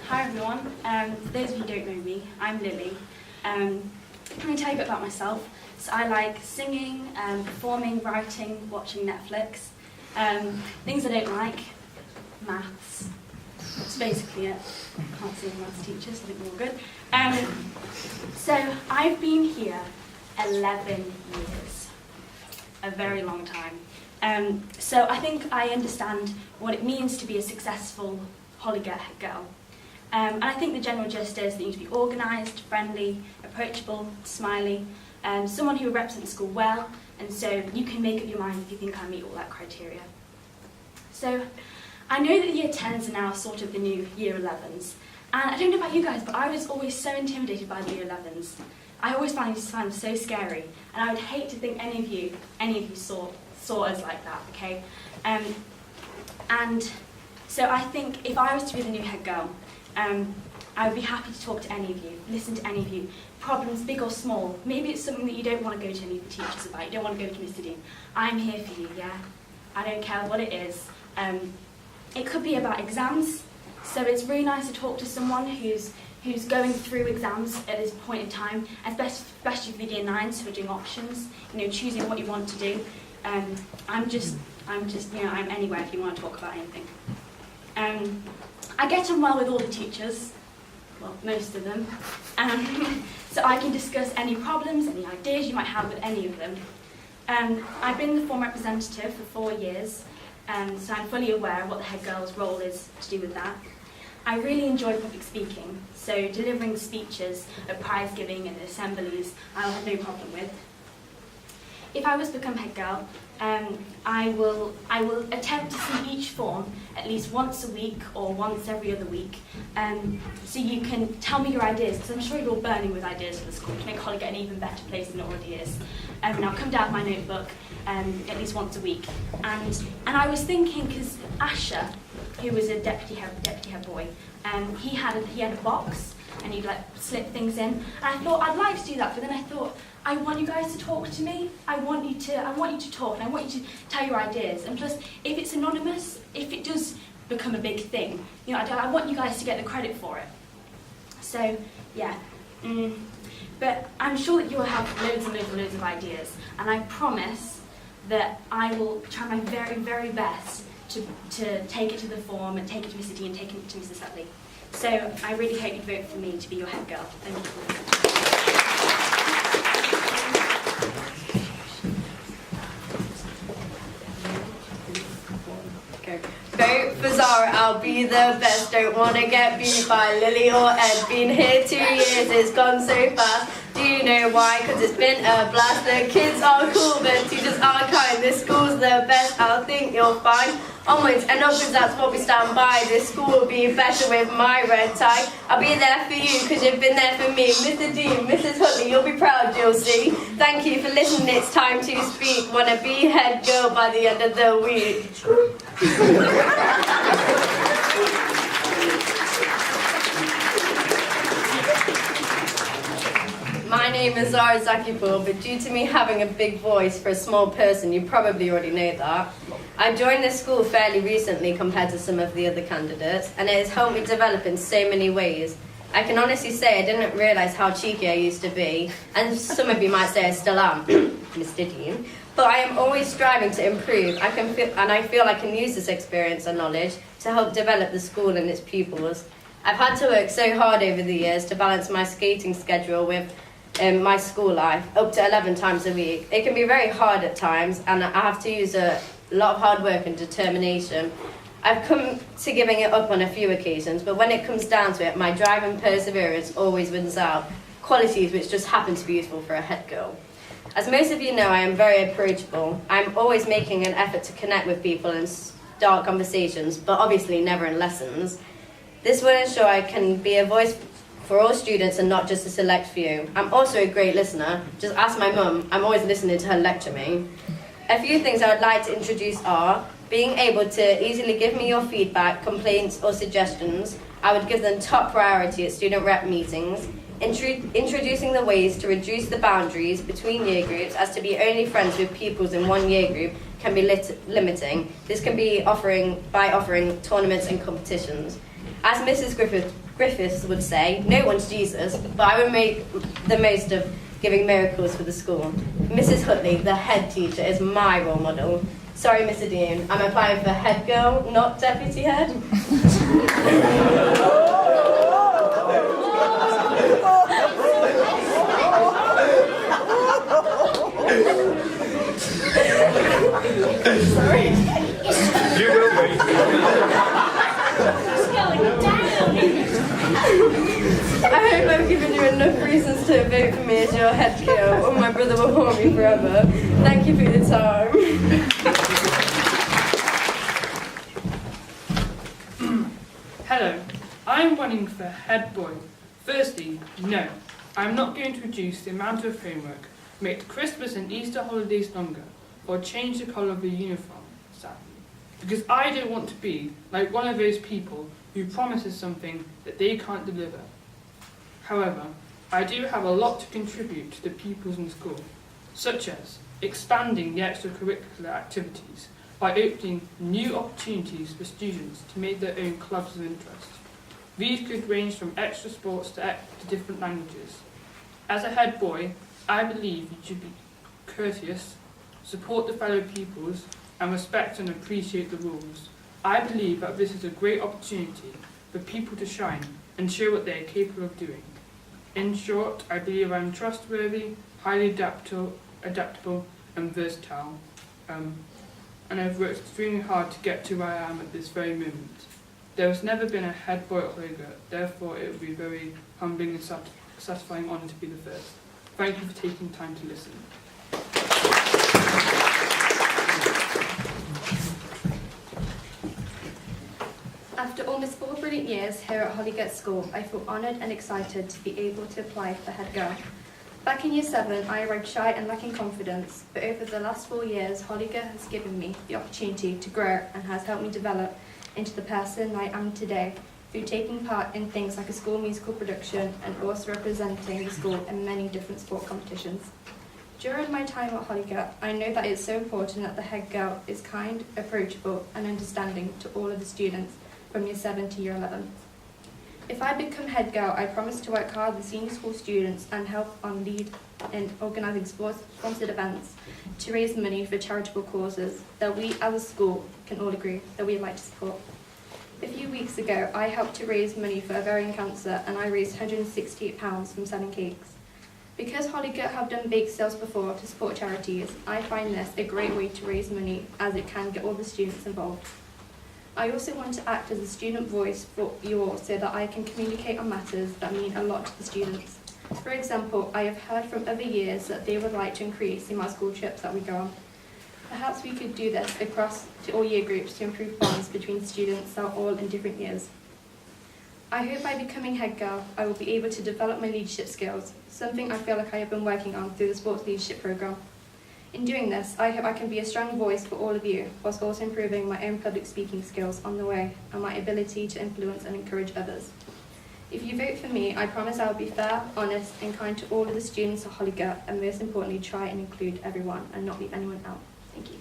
Hi everyone. For those of you who don't know me, I'm Lily. Let me tell you a bit about myself. So I like singing, performing, writing, watching Netflix. Things I don't like, maths. That's basically it. Can't see the maths teachers, I think we're all good. So I've been here 11 years. A very long time. So I think I understand what it means to be a successful Hollygirt Head Girl. And I think the general gist is that you need to be organised, friendly, approachable, smiley, someone who represents the school well, and so you can make up your mind if you think I meet all that criteria. So I know that the year 10s are now sort of the new year 11s, and I don't know about you guys, but I was always so intimidated by the year 11s. I always found them so scary, and I would hate to think any of you saw us like that, okay? And so I think if I was to be the new head girl, I would be happy to talk to any of you, listen to any of you, problems big or small. Maybe it's something that you don't want to go to any of the teachers about, you don't want to go to Mr. Dean. I'm here for you, yeah? I don't care what it is. It could be about exams, so it's really nice to talk to someone who's going through exams at this point in time, especially for the year 9s who are doing options, choosing what you want to do. I'm just, I'm anywhere if you want to talk about anything. I get on well with all the teachers, well, most of them, so I can discuss any problems, any ideas you might have with any of them. I've been the form representative for 4 years, so I'm fully aware of what the head girl's role is to do with that. I really enjoy public speaking, so delivering speeches at prize giving and assemblies I'll have no problem with. If I was to become head girl, I will attempt to see each form at least once a week or once every other week, so you can tell me your ideas, because I'm sure you're all burning with ideas for the school to make Hollygirt an even better place than it already is. And I'll come down with my notebook at least once a week. And I was thinking, because Asher, who was a deputy head boy, he had a box and he'd slip things in. And I thought I'd like to do that, but then I thought, I want you guys to talk to me. I want you to talk, and I want you to tell your ideas. And plus, if it's anonymous, if it does become a big thing, I want you guys to get the credit for it. So, yeah. But I'm sure that you will have loads and loads and loads of ideas, and I promise that I will try my very, very best to take it to the form and take it to Mr. D and take it to Mrs. Sutley. So I really hope you vote for me to be your head girl. Thank you. Vote for Zara, I'll be the best. Don't wanna get beat by Lily or Ed. Been here 2 years, it's gone so fast. Do you know why? Cause it's been a blast. The kids are cool, the teachers are kind. This school's the best, I'll think you'll find. Onwards and upwards, that's what we stand by. This school will be better with my red tie. I'll be there for you, cause you've been there for me. Mr. Dean, Mrs. Hutley, you'll be proud, you'll see. Thank you for listening, it's time to speak. Wanna be head girl by the end of the week. My name is Zara Zakipur, but due to me having a big voice for a small person, you probably already know that. I joined this school fairly recently compared to some of the other candidates, and it has helped me develop in so many ways. I can honestly say I didn't realise how cheeky I used to be, and some of you might say I still am, Mr. Dean. But I am always striving to improve, and I feel I can use this experience and knowledge to help develop the school and its pupils. I've had to work so hard over the years to balance my skating schedule with my school life, up to 11 times a week. It can be very hard at times, and I have to use a lot of hard work and determination. I've come to giving it up on a few occasions, but when it comes down to it, my drive and perseverance always wins out, qualities which just happen to be useful for a head girl. As most of you know, I am very approachable. I'm always making an effort to connect with people and start conversations, but obviously never in lessons. This will ensure I can be a voice for all students and not just a select few. I'm also a great listener. Just ask my mum, I'm always listening to her lecture me. A few things I would like to introduce are being able to easily give me your feedback, complaints or suggestions. I would give them top priority at student rep meetings. Introducing the ways to reduce the boundaries between year groups, as to be only friends with pupils in one year group can be limiting. This can be by offering tournaments and competitions. As Mrs. Griffiths would say, no one's Jesus, but I would make the most of giving miracles for the school. Mrs. Hutley, the head teacher, is my role model. Sorry, Mr. Dean, I'm applying for head girl, not deputy head. Sorry. You will be. It's going down. I hope I've given you enough reasons to vote for me as your head girl, or my brother will haunt me forever. Thank you for your time. Hello, I'm running for head boy. Firstly, no, I'm not going to reduce the amount of homework, make the Christmas and Easter holidays longer, or change the colour of the uniform, sadly. Because I don't want to be like one of those people who promises something that they can't deliver. However, I do have a lot to contribute to the pupils in school, such as expanding the extracurricular activities by opening new opportunities for students to make their own clubs of interest. These could range from extra sports to different languages. As a head boy, I believe you should be courteous, support the fellow pupils, and respect and appreciate the rules. I believe that this is a great opportunity for people to shine and show what they are capable of doing. In short, I believe I'm trustworthy, highly adaptable and versatile, and I've worked extremely hard to get to where I am at this very moment. There has never been a head boy at Hollygirt, therefore it would be a very humbling and satisfying honour to be the first. Thank you for taking time to listen. After almost 4 brilliant years here at Hollygirt School, I feel honoured and excited to be able to apply for head girl. Back in year 7, I arrived shy and lacking confidence, but over the last 4 years, Hollygirt has given me the opportunity to grow and has helped me develop into the person I am today through taking part in things like a school musical production and also representing the school in many different sport competitions. During my time at Hollygirt, I know that it's so important that the head girl is kind, approachable and understanding to all of the students from year 7 to year 11. If I become head girl, I promise to work hard with senior school students and help on lead in organising sports-sponsored events to raise money for charitable causes that we as a school can all agree that we'd like to support. A few weeks ago, I helped to raise money for ovarian cancer and I raised £168 from selling cakes. Because Hollygirt have done bake sales before to support charities, I find this a great way to raise money as it can get all the students involved. I also want to act as a student voice for you all so that I can communicate on matters that mean a lot to the students. For example, I have heard from other years that they would like to increase the amount of school trips that we go on. Perhaps we could do this across to all year groups to improve bonds between students that are all in different years. I hope by becoming head girl, I will be able to develop my leadership skills, something I feel like I have been working on through the sports leadership programme. In doing this, I hope I can be a strong voice for all of you, whilst also improving my own public speaking skills on the way and my ability to influence and encourage others. If you vote for me, I promise I will be fair, honest and kind to all of the students at Hollygirt and most importantly try and include everyone and not leave anyone out. Thank you.